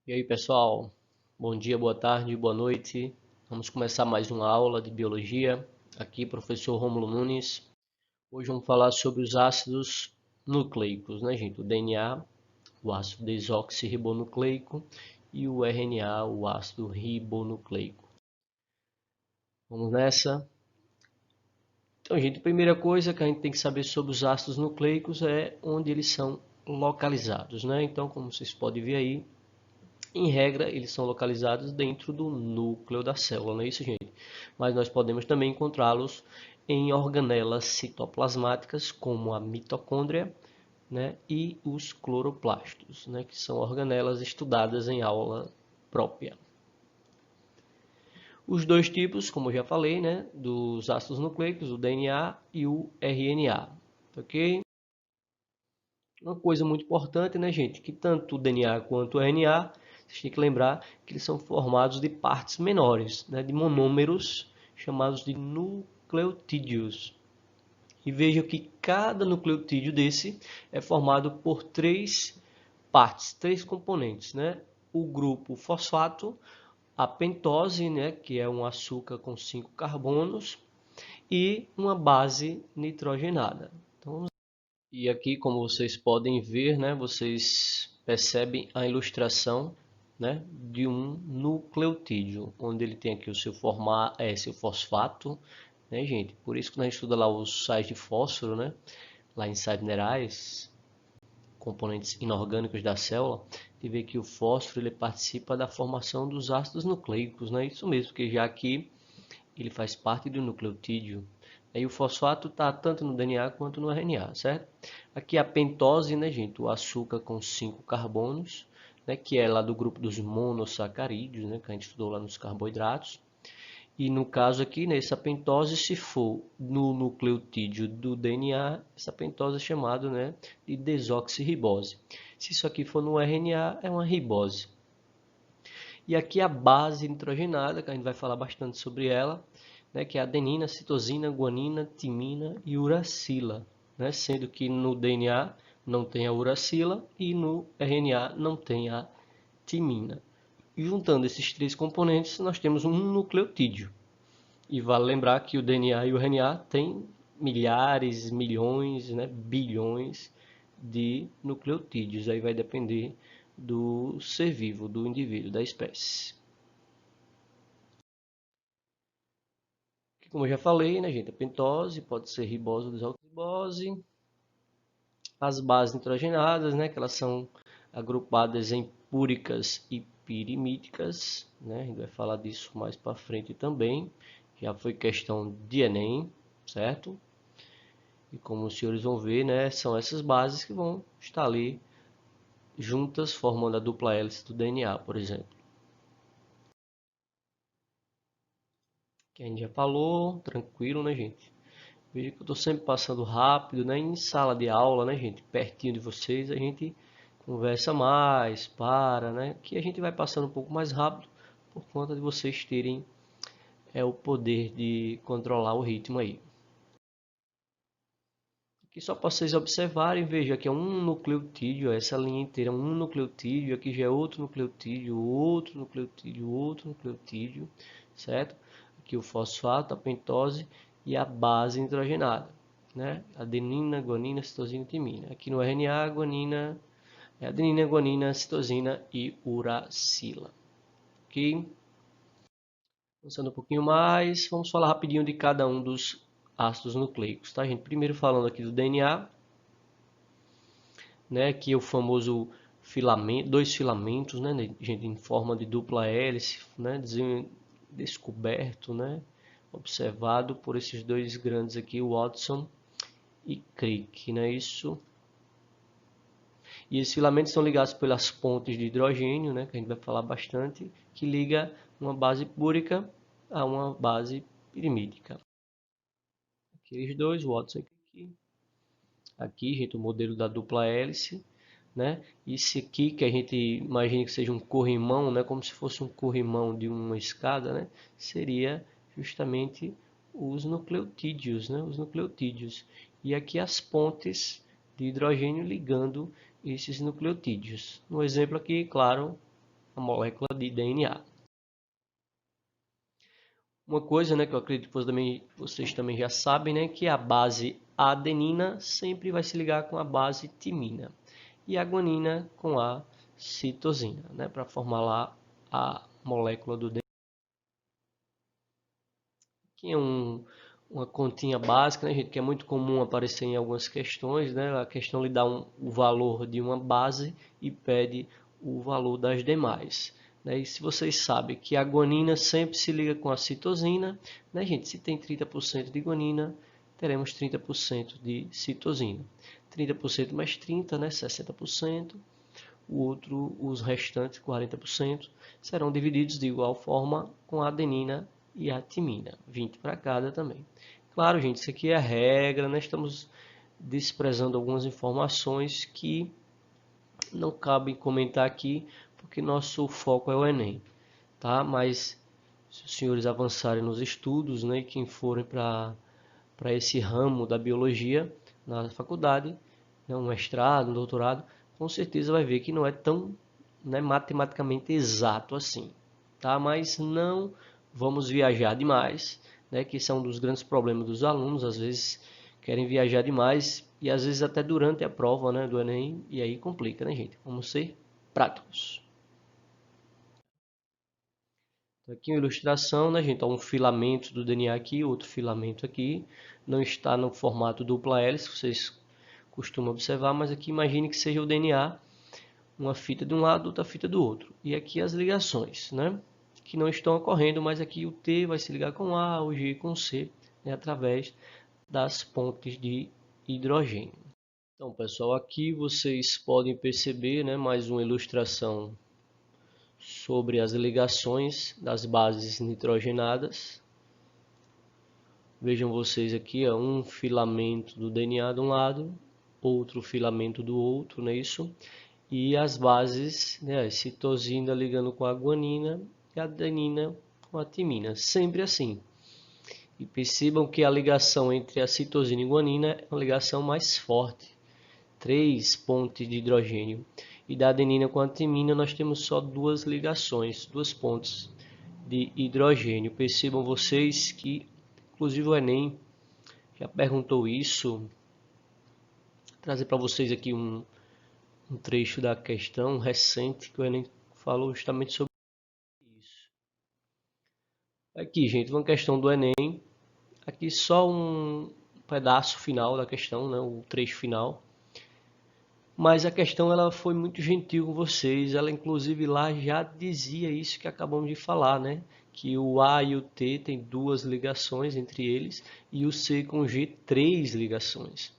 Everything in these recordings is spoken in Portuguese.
E aí, pessoal? Bom dia, boa tarde, boa noite. Vamos começar mais uma aula de biologia. Aqui, professor Rômulo Nunes. Hoje vamos falar sobre os ácidos nucleicos, né, gente? O DNA, o ácido desoxirribonucleico e o RNA, o ácido ribonucleico. Vamos nessa? Então, gente, a primeira coisa que a gente tem que saber sobre os ácidos nucleicos é onde eles são localizados, né? Então, como vocês podem ver aí, em regra, eles são localizados dentro do núcleo da célula, não é isso, gente? Mas nós podemos também encontrá-los em organelas citoplasmáticas, como a mitocôndria, né, e os cloroplastos, né, que são organelas estudadas em aula própria. Os dois tipos, como eu já falei, né, dos ácidos nucleicos, o DNA e o RNA, ok? Uma coisa muito importante, né, gente, que tanto o DNA quanto o RNA, vocês têm que lembrar que eles são formados de partes menores, né, de monômeros chamados de nucleotídeos. E vejam que cada nucleotídeo desse é formado por três partes, três componentes, né? O grupo fosfato, a pentose, né, que é um açúcar com 5 carbonos, e uma base nitrogenada. Então, e aqui, como vocês podem ver, né, vocês percebem a ilustração, né, de um nucleotídeo, onde ele tem aqui o seu fosfato, né, gente? Por isso que a gente estuda lá os sais de fósforo, né, lá em sais minerais, componentes inorgânicos da célula, e vê que o fósforo ele participa da formação dos ácidos nucleicos, né? Isso mesmo, que já aqui ele faz parte do nucleotídeo. Aí o fosfato está tanto no DNA quanto no RNA, certo? Aqui a pentose, né, gente? O açúcar com 5 carbonos, né, que é lá do grupo dos monossacarídeos, né, que a gente estudou lá nos carboidratos. E no caso aqui, né, essa pentose, se for no nucleotídeo do DNA, essa pentose é chamada, né, de desoxirribose. Se isso aqui for no RNA, é uma ribose. E aqui a base nitrogenada, que a gente vai falar bastante sobre ela, né, que é adenina, citosina, guanina, timina e uracila, né, sendo que no DNA não tem a uracila e no RNA não tem a timina. E juntando esses três componentes, nós temos um nucleotídeo. E vale lembrar que o DNA e o RNA têm milhares, milhões, né, bilhões de nucleotídeos. Aí vai depender do ser vivo, do indivíduo, da espécie. Como eu já falei, né, gente, a pentose pode ser ribose ou desoxirribose. As bases nitrogenadas, né, que elas são agrupadas em púricas e pirimídicas, né, a gente vai falar disso mais para frente também. Já foi questão de Enem, certo? E como os senhores vão ver, né, são essas bases que vão estar ali juntas, formando a dupla hélice do DNA, por exemplo. Que a gente já falou, tranquilo, né, gente? Veja que eu estou sempre passando rápido, né? Em sala de aula, né, gente? Pertinho de vocês, a gente conversa mais, para, né? Que a gente vai passando um pouco mais rápido por conta de vocês terem o poder de controlar o ritmo aí. Aqui só para vocês observarem, veja que é um nucleotídeo, essa linha inteira é um nucleotídeo, aqui já é outro nucleotídeo, outro nucleotídeo, outro nucleotídeo, certo? Aqui o fosfato, a pentose e a base nitrogenada, né? Adenina, guanina, citosina e timina. Aqui no RNA, guanina, adenina, guanina, citosina e uracila. Ok? Avançando um pouquinho mais, vamos falar rapidinho de cada um dos ácidos nucleicos, tá, gente? Primeiro falando aqui do DNA, né, que é o famoso filamento, dois filamentos, né, gente, em forma de dupla hélice, né, descoberto, né, observado por esses dois grandes aqui, Watson e Crick, né, isso. E esses filamentos são ligados pelas pontes de hidrogênio, né, que a gente vai falar bastante, que liga uma base púrica a uma base pirimídica. Aqueles dois, Watson e Crick. Aqui, gente, o modelo da dupla hélice, né? Esse aqui que a gente imagina que seja um corrimão, né? Como se fosse um corrimão de uma escada, né? Seria justamente os nucleotídeos, né? Os nucleotídeos. E aqui as pontes de hidrogênio ligando esses nucleotídeos. No exemplo aqui, claro, a molécula de DNA. Uma coisa, né, que eu acredito que vocês também já sabem, né, que a base adenina sempre vai se ligar com a base timina e a guanina com a citosina, né, para formar lá a molécula do DNA. Aqui é uma continha básica, né, gente, que é muito comum aparecer em algumas questões, né, a questão lhe dá o valor de uma base e pede o valor das demais. Né? E se vocês sabem que a guanina sempre se liga com a citosina, né, gente? Se tem 30% de guanina, teremos 30% de citosina. 30% mais 30, né, 60%. Os restantes 40% serão divididos de igual forma com a adenina e a timina, 20 para cada também. Claro, gente, isso aqui é a regra, nós estamos desprezando algumas informações que não cabe comentar aqui, porque nosso foco é o Enem, tá? Mas se os senhores avançarem nos estudos, né, e quem forem para esse ramo da biologia na faculdade, né, um mestrado, um doutorado, com certeza vai ver que não é tão, né, matematicamente exato assim, tá? Mas não vamos viajar demais, né, que esse é um dos grandes problemas dos alunos, às vezes querem viajar demais e às vezes até durante a prova, né, do Enem, e aí complica, né, gente? Vamos ser práticos. Aqui uma ilustração, né, gente? Um filamento do DNA aqui, outro filamento aqui. Não está no formato dupla hélice, vocês costumam observar, mas aqui imagine que seja o DNA, uma fita de um lado, outra fita do outro. E aqui as ligações, né? Que não estão ocorrendo, mas aqui o T vai se ligar com A, o G com C, né, através das pontes de hidrogênio. Então, pessoal, aqui vocês podem perceber, né, mais uma ilustração sobre as ligações das bases nitrogenadas. Vejam vocês aqui, um filamento do DNA de um lado, outro filamento do outro, não é isso? E as bases, né, a citosina ligando com a guanina e a adenina com a timina, sempre assim. E percebam que a ligação entre a citosina e a guanina é uma ligação mais forte. 3 pontes de hidrogênio. E da adenina com a timina nós temos só 2 ligações, 2 pontes de hidrogênio. Percebam vocês que, inclusive o Enem já perguntou isso. Vou trazer para vocês aqui um trecho da questão recente que o Enem falou justamente sobre isso. Aqui, gente, uma questão do Enem. Aqui só um pedaço final da questão, né, o trecho final. Mas a questão ela foi muito gentil com vocês. Ela inclusive lá já dizia isso que acabamos de falar, né? Que o A e o T tem 2 ligações entre eles e o C com o G 3 ligações.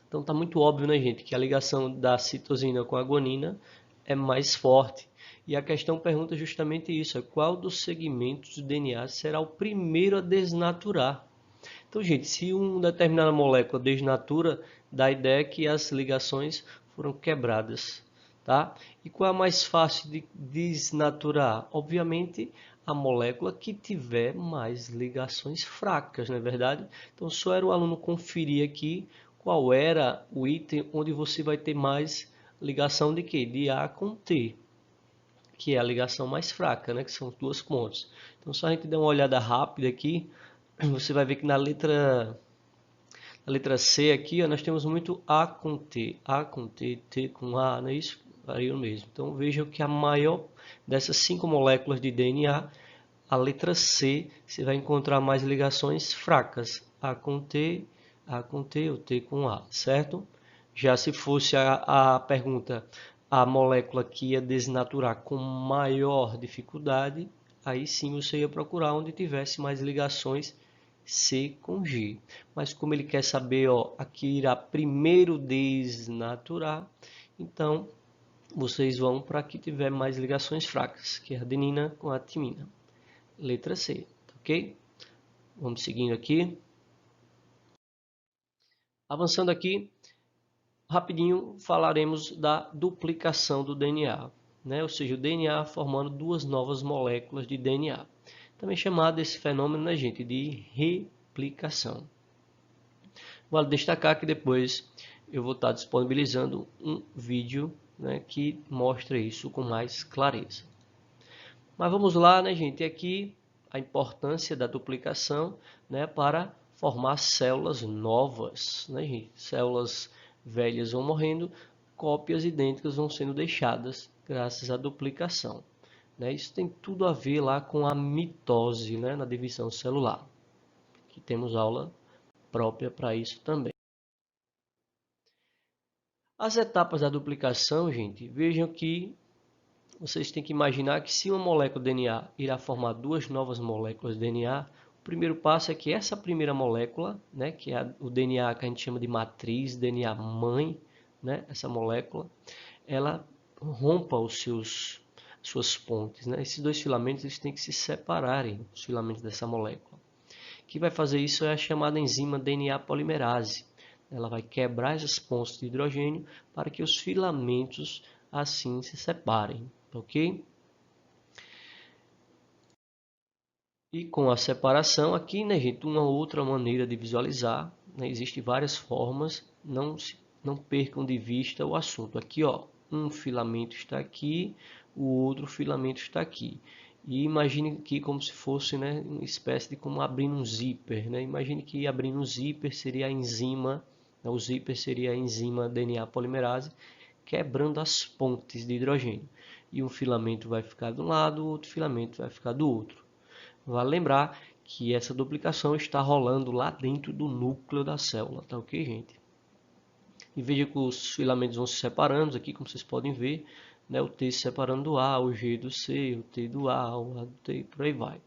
Então tá muito óbvio, né, gente, que a ligação da citosina com a guanina é mais forte. E a questão pergunta justamente isso: qual dos segmentos do DNA será o primeiro a desnaturar? Então, gente, se uma determinada molécula desnatura, dá a ideia que as ligações foram quebradas, tá? E qual é a mais fácil de desnaturar? Obviamente, a molécula que tiver mais ligações fracas, não é verdade? Então, só era o aluno conferir aqui qual era o item onde você vai ter mais ligação de quê? De A com T, que é a ligação mais fraca, né? Que são 2 pontos. Então, só a gente der uma olhada rápida aqui, você vai ver que na letra C aqui, ó, nós temos muito A com T, T com A, não é isso? Varia o mesmo. Então vejam que a maior dessas 5 moléculas de DNA, a letra C, você vai encontrar mais ligações fracas, A com T ou T com A, certo? Já se fosse a pergunta, a molécula que ia desnaturar com maior dificuldade, aí sim você ia procurar onde tivesse mais ligações C com G. Mas como ele quer saber, ó, aqui irá primeiro desnaturar, então vocês vão para que tiver mais ligações fracas, que é a adenina com a timina. Letra C, ok? Vamos seguindo aqui. Avançando aqui, rapidinho falaremos da duplicação do DNA, né? Ou seja, o DNA formando 2 novas moléculas de DNA. Também chamado esse fenômeno, né, gente, de replicação. Vale destacar que depois eu vou estar disponibilizando um vídeo, né, que mostra isso com mais clareza. Mas vamos lá, né, gente? Aqui a importância da duplicação, né, para formar células novas, né, gente? Células velhas vão morrendo, cópias idênticas vão sendo deixadas graças à duplicação, né? Isso tem tudo a ver lá com a mitose, né, na divisão celular, que temos aula própria para isso também. As etapas da duplicação, gente, vejam que vocês têm que imaginar que se uma molécula de DNA irá formar duas novas moléculas de DNA, o primeiro passo é que essa primeira molécula, né, que é o DNA que a gente chama de matriz, DNA mãe, né, essa molécula, ela rompa suas pontes, né? Esses dois filamentos eles têm que se separarem, os filamentos dessa molécula. O que vai fazer isso é a chamada enzima DNA polimerase. Ela vai quebrar essas pontes de hidrogênio para que os filamentos assim se separem, ok? E com a separação aqui, né, gente, uma outra maneira de visualizar, né, existem várias formas, não percam de vista o assunto. Aqui, ó, um filamento está aqui, o outro filamento está aqui. E imagine aqui como se fosse, né, uma espécie de como abrindo um zíper, né? Imagine que abrindo um zíper seria a enzima, né, o zíper seria a enzima DNA polimerase, quebrando as pontes de hidrogênio. E um filamento vai ficar de um lado, o outro filamento vai ficar do outro. Vale lembrar que essa duplicação está rolando lá dentro do núcleo da célula, tá ok, gente? E veja que os filamentos vão se separando aqui, como vocês podem ver, né? O T se separando do A, o G do C, o T do A, o A do T, e por aí vai.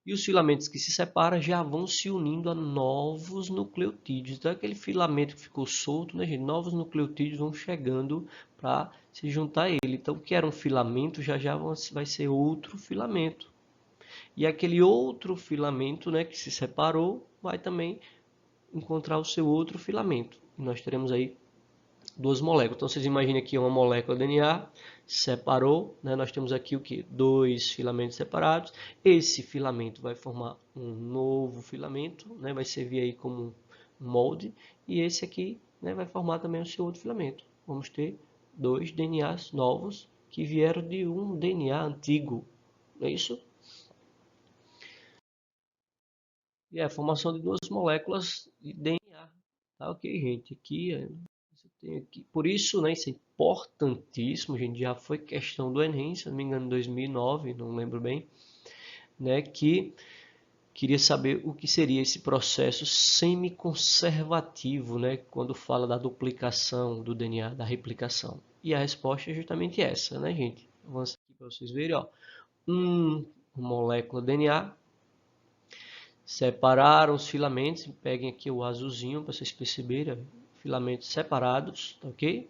E os filamentos que se separam já vão se unindo a novos nucleotídeos. Então, aquele filamento que ficou solto, né, gente? Novos nucleotídeos vão chegando para se juntar a ele. Então, o que era um filamento já vai ser outro filamento. E aquele outro filamento, né, que se separou, vai também encontrar o seu outro filamento. E nós teremos aí duas moléculas. Então, vocês imaginem aqui uma molécula de DNA, separou, né? Nós temos aqui o que? Dois filamentos separados. Esse filamento vai formar um novo filamento, né? Vai servir aí como um molde. E esse aqui, né, vai formar também o seu outro filamento. Vamos ter dois DNAs novos que vieram de um DNA antigo. Não é isso? E é a formação de duas moléculas de DNA. Tá ok, gente? Aqui, por isso, né, isso é importantíssimo, gente. Já foi questão do Enem, se não me engano, em 2009, não lembro bem, né, que queria saber o que seria esse processo semiconservativo, né, quando fala da duplicação do DNA, da replicação. E a resposta é justamente essa, né, gente? Avança aqui para vocês verem, ó. Uma molécula de DNA. Separaram os filamentos, peguem aqui o azulzinho para vocês perceberem, filamentos separados, ok?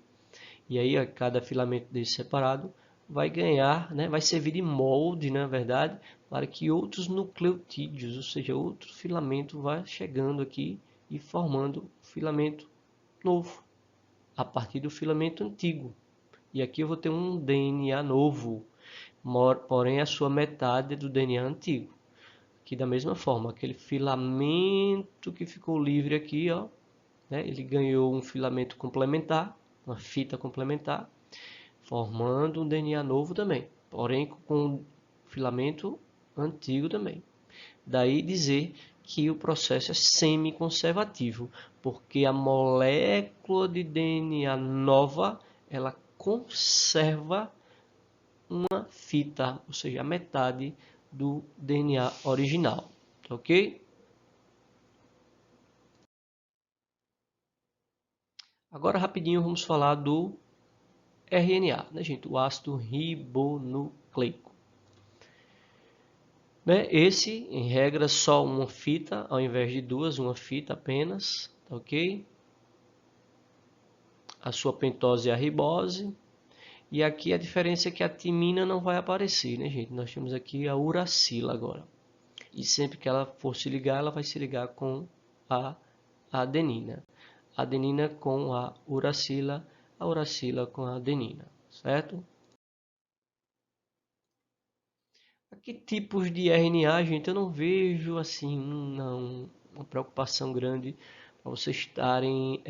E aí cada filamento desse separado vai ganhar, né, vai servir de molde, na verdade, para que outros nucleotídeos, ou seja, outro filamento vá chegando aqui e formando filamento novo, a partir do filamento antigo. E aqui eu vou ter um DNA novo, porém a sua metade é do DNA antigo. Aqui da mesma forma, aquele filamento que ficou livre aqui, ó, né, ele ganhou um filamento complementar, uma fita complementar, formando um DNA novo também, porém com filamento antigo também. Daí dizer que o processo é semi-conservativo, porque a molécula de DNA nova, ela conserva uma fita, ou seja, a metade do DNA original, ok? Agora rapidinho vamos falar do RNA, né, gente? O ácido ribonucleico. Né? Esse, em regra, só uma fita, ao invés de duas, uma fita apenas, ok? A sua pentose é a ribose. E aqui a diferença é que a timina não vai aparecer, né, gente? Nós temos aqui a uracila agora. E sempre que ela for se ligar, ela vai se ligar com a adenina. A adenina com a uracila com a adenina, certo? Que tipos de RNA, gente, eu não vejo assim uma preocupação grande para vocês estarem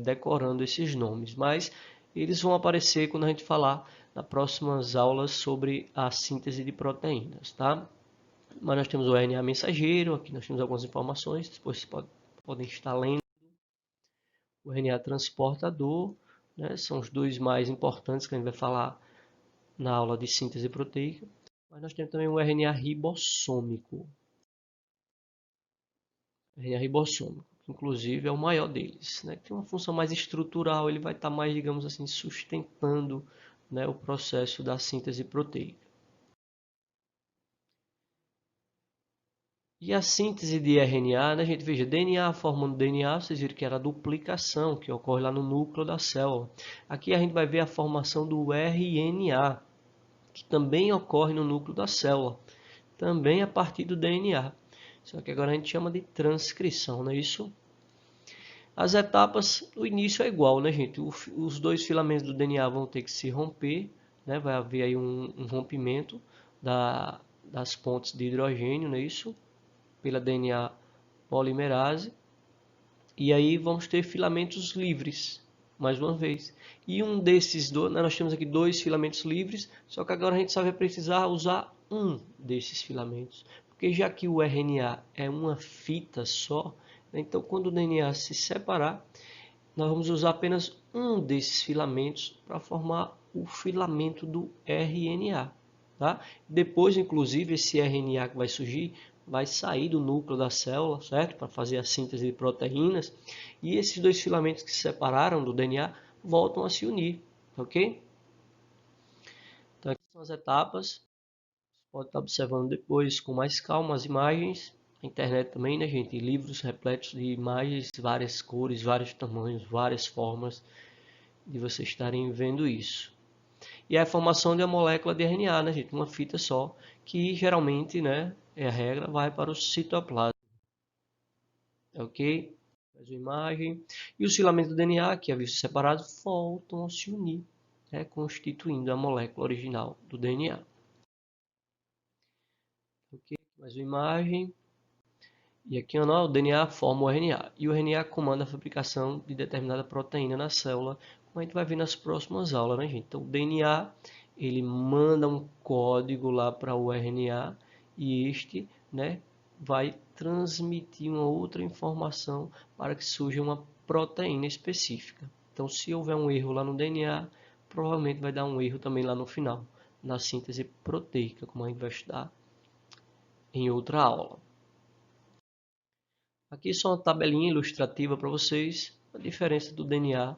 decorando esses nomes, mas eles vão aparecer quando a gente falar nas próximas aulas sobre a síntese de proteínas, tá? Mas nós temos o RNA mensageiro, aqui nós temos algumas informações, depois vocês podem estar lendo. O RNA transportador, né, são os dois mais importantes que a gente vai falar na aula de síntese proteica. Mas nós temos também o RNA ribossômico. RNA ribossômico, que inclusive é o maior deles, né? Tem uma função mais estrutural, ele vai estar mais, digamos assim, sustentando, né, o processo da síntese proteica. E a síntese de RNA, né, gente? Veja, DNA formando DNA, vocês viram que era a duplicação que ocorre lá no núcleo da célula. Aqui a gente vai ver a formação do RNA, que também ocorre no núcleo da célula, também a partir do DNA. Só que agora a gente chama de transcrição, não é isso? As etapas, o início é igual, né, gente? Os dois filamentos do DNA vão ter que se romper, né? Vai haver aí um rompimento das pontes de hidrogênio, não é isso? Pela DNA polimerase. E aí vamos ter filamentos livres, mais uma vez. E um desses dois, nós temos aqui dois filamentos livres, só que agora a gente só vai precisar usar um desses filamentos. Porque já que o RNA é uma fita só, então quando o DNA se separar, nós vamos usar apenas um desses filamentos para formar o filamento do RNA. Tá? Depois, inclusive, esse RNA que vai surgir vai sair do núcleo da célula, certo? Para fazer a síntese de proteínas. E esses dois filamentos que se separaram do DNA voltam a se unir, ok? Então, aqui são as etapas. Você pode estar observando depois com mais calma as imagens. A internet também, né, gente? Livros repletos de imagens, várias cores, vários tamanhos, várias formas de vocês estarem vendo isso. E a formação de uma molécula de RNA, né, gente? Uma fita só, que geralmente, né, é a regra, vai para o citoplasma. Ok? Mais uma imagem. E os filamentos do DNA, que haviam se separado, voltam a se unir, né, constituindo a molécula original do DNA. Ok? Mais uma imagem. E aqui o DNA forma o RNA. E o RNA comanda a fabricação de determinada proteína na célula, como a gente vai ver nas próximas aulas, né, gente? Então, o DNA, ele manda um código lá para o RNA e este, né, vai transmitir uma outra informação para que surja uma proteína específica. Então, se houver um erro lá no DNA, provavelmente vai dar um erro também lá no final, na síntese proteica, como a gente vai estudar em outra aula. Aqui só uma tabelinha ilustrativa para vocês, a diferença do DNA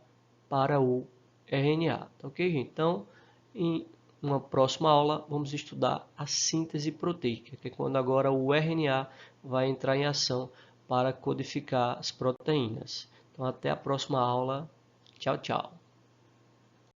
para o RNA, tá ok, gente? Então, em uma próxima aula, vamos estudar a síntese proteica, que é quando agora o RNA vai entrar em ação para codificar as proteínas. Então, até a próxima aula. Tchau, tchau.